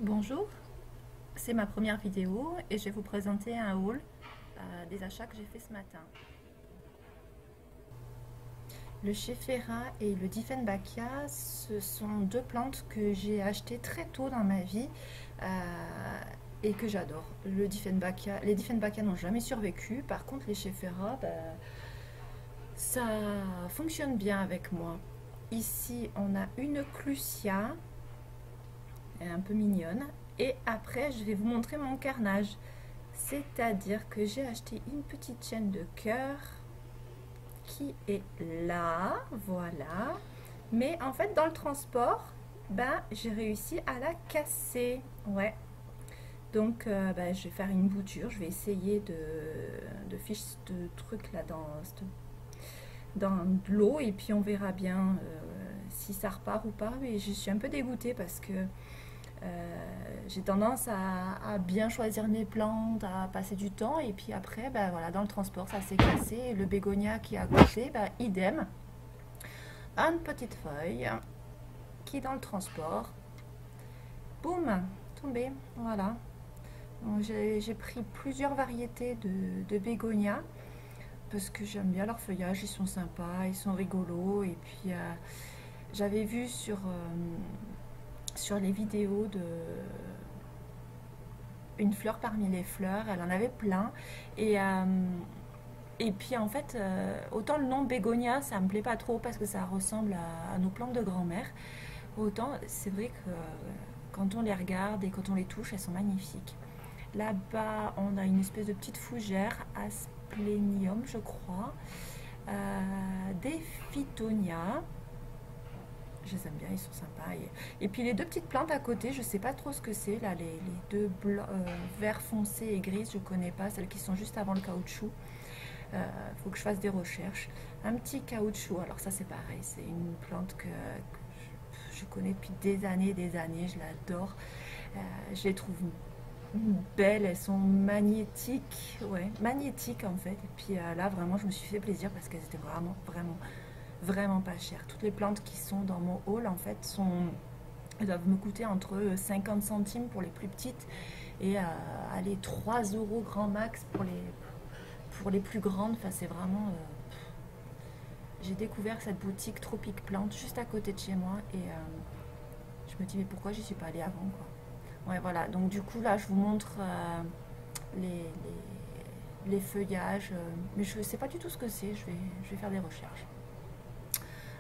Bonjour, c'est ma première vidéo et je vais vous présenter un haul des achats que j'ai fait ce matin. Le Scheffera et le Diefenbachia, ce sont deux plantes que j'ai achetées très tôt dans ma vie et que j'adore. Les Diefenbachia n'ont jamais survécu, par contre les Scheffera, ça fonctionne bien avec moi. Ici, on a une Clusia, elle est un peu mignonne, et après je vais vous montrer mon carnage. C'est-à-dire que j'ai acheté une petite chaîne de cœur qui est là, voilà. Mais en fait, dans le transport, j'ai réussi à la casser. Ouais. Donc, je vais faire une bouture. Je vais essayer de ficher ce truc là dans de l'eau et puis on verra bien si ça repart ou pas. Mais je suis un peu dégoûtée parce que j'ai tendance à bien choisir mes plantes, à passer du temps, et puis après, voilà, dans le transport, ça s'est cassé. Et le bégonia qui est à côté, idem. Une petite feuille qui, dans le transport, boum, tombée. Voilà. J'ai pris plusieurs variétés de bégonia parce que j'aime bien leur feuillage, ils sont sympas, ils sont rigolos. Et puis, j'avais vu sur les vidéos de une fleur parmi les fleurs, elle en avait plein. Et, euh, et puis en fait, autant le nom bégonia, ça me plaît pas trop parce que ça ressemble à nos plantes de grand-mère, autant c'est vrai que quand on les regarde et quand on les touche, elles sont magnifiques. Là-bas, on a une espèce de petite fougère, Asplenium, je crois, des Phytonia. Je les aime bien, ils sont sympas. Et puis les deux petites plantes à côté, je sais pas trop ce que c'est, là, les deux verts foncés et grises, je connais pas, celles qui sont juste avant le caoutchouc. Faut que je fasse des recherches. Un petit caoutchouc, alors ça c'est pareil, c'est une plante que je connais depuis des années, je l'adore. Je les trouve belles, elles sont magnétiques, ouais, magnétiques en fait. Et puis là vraiment je me suis fait plaisir parce qu'elles étaient vraiment pas chères. Toutes les plantes qui sont dans mon haul en fait elles doivent me coûter entre 50 centimes pour les plus petites et allez 3 euros grand max pour les plus grandes. Enfin c'est vraiment j'ai découvert cette boutique Tropique Plante juste à côté de chez moi et je me dis mais pourquoi j'y suis pas allée avant quoi. Ouais voilà, donc du coup là je vous montre les, les feuillages, mais je ne sais pas du tout ce que c'est, je vais faire des recherches.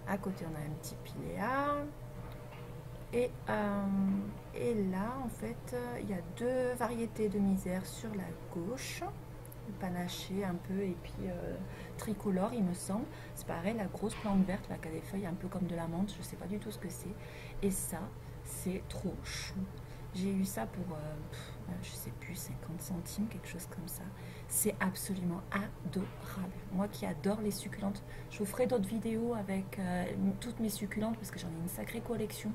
À côté on a un petit piléa et là en fait il y a deux variétés de misère sur la gauche, panaché un peu et puis tricolore il me semble. C'est pareil, la grosse plante verte là qui a des feuilles un peu comme de la menthe, je sais pas du tout ce que c'est. Et ça, c'est trop chou. J'ai eu ça pour, je sais plus, 50 centimes, quelque chose comme ça. C'est absolument adorable. Moi qui adore les succulentes, je vous ferai d'autres vidéos avec toutes mes succulentes parce que j'en ai une sacrée collection.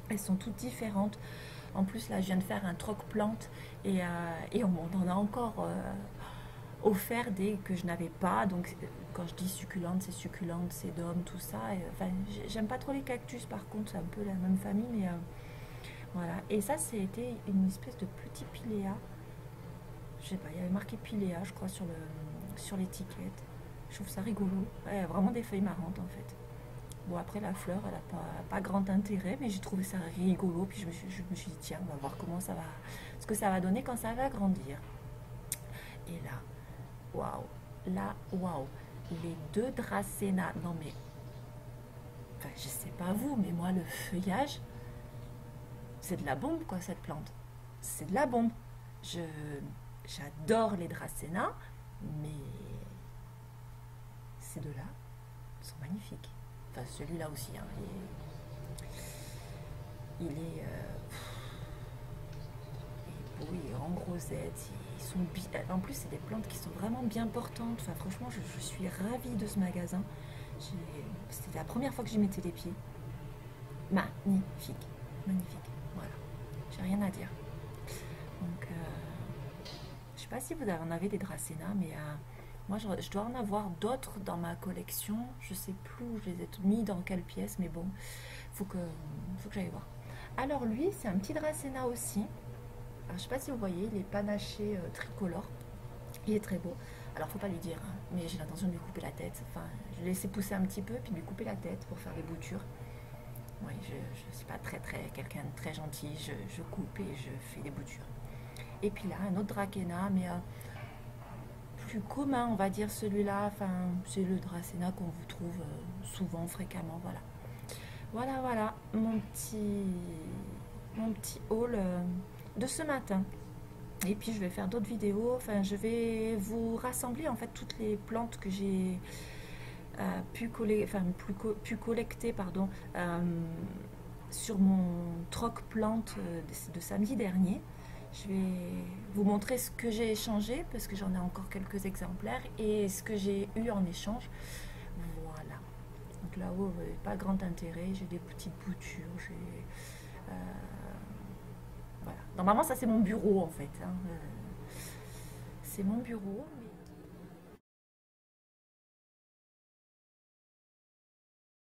Elles sont toutes différentes. En plus, là, je viens de faire un troc-plante et on m'en a encore offert des que je n'avais pas. Donc, quand je dis succulente, sédum, tout ça. Enfin, j'aime pas trop les cactus, par contre, c'est un peu la même famille, mais voilà. Et ça, c'était une espèce de petit piléa. Je sais pas, il y avait marqué piléa, je crois, sur l'étiquette. Je trouve ça rigolo. Ouais, vraiment des feuilles marrantes, en fait. Bon, après, la fleur, elle n'a pas grand intérêt, mais j'ai trouvé ça rigolo. Puis je me suis dit, tiens, on va voir ce que ça va donner quand ça va grandir. Et là, waouh, là, waouh, les deux dracénas. Non, mais, enfin, je sais pas vous, mais moi, le feuillage, c'est de la bombe, quoi, cette plante. C'est de la bombe. Je, j'adore les dracénas, mais ces deux-là sont magnifiques. Enfin, celui-là aussi, hein, il est oui, en grosette, ils sont en plus c'est des plantes qui sont vraiment bien portantes. Enfin franchement je suis ravie de ce magasin. C'était la première fois que j'y mettais les pieds. Magnifique, magnifique. Voilà, j'ai rien à dire. Donc je sais pas si vous en avez des dracénas, mais moi je dois en avoir d'autres dans ma collection. Je sais plus où je les ai mis dans quelle pièce, mais bon, faut que j'aille voir. Alors lui, c'est un petit Dracena aussi. Alors, je sais pas si vous voyez, il est panaché tricolore. Il est très beau. Alors faut pas lui dire, hein, mais j'ai l'intention de lui couper la tête. Enfin, je vais laisser pousser un petit peu, puis de lui couper la tête pour faire des boutures. Oui, je ne suis pas quelqu'un de très gentil. Je coupe et je fais des boutures. Et puis là, un autre Dracena, mais plus commun, on va dire celui-là. Enfin, c'est le Dracena qu'on vous trouve souvent, fréquemment. Voilà. Voilà, voilà, mon petit haul de ce matin. Et puis je vais faire d'autres vidéos. Enfin, je vais vous rassembler en fait toutes les plantes que j'ai pu collecter, pardon, sur mon troc plante de samedi dernier. Je vais vous montrer ce que j'ai échangé parce que j'en ai encore quelques exemplaires et ce que j'ai eu en échange. Voilà. Donc là-haut, pas grand intérêt. J'ai des petites boutures. Voilà. Normalement, ça c'est mon bureau en fait, hein. C'est mon bureau. Mais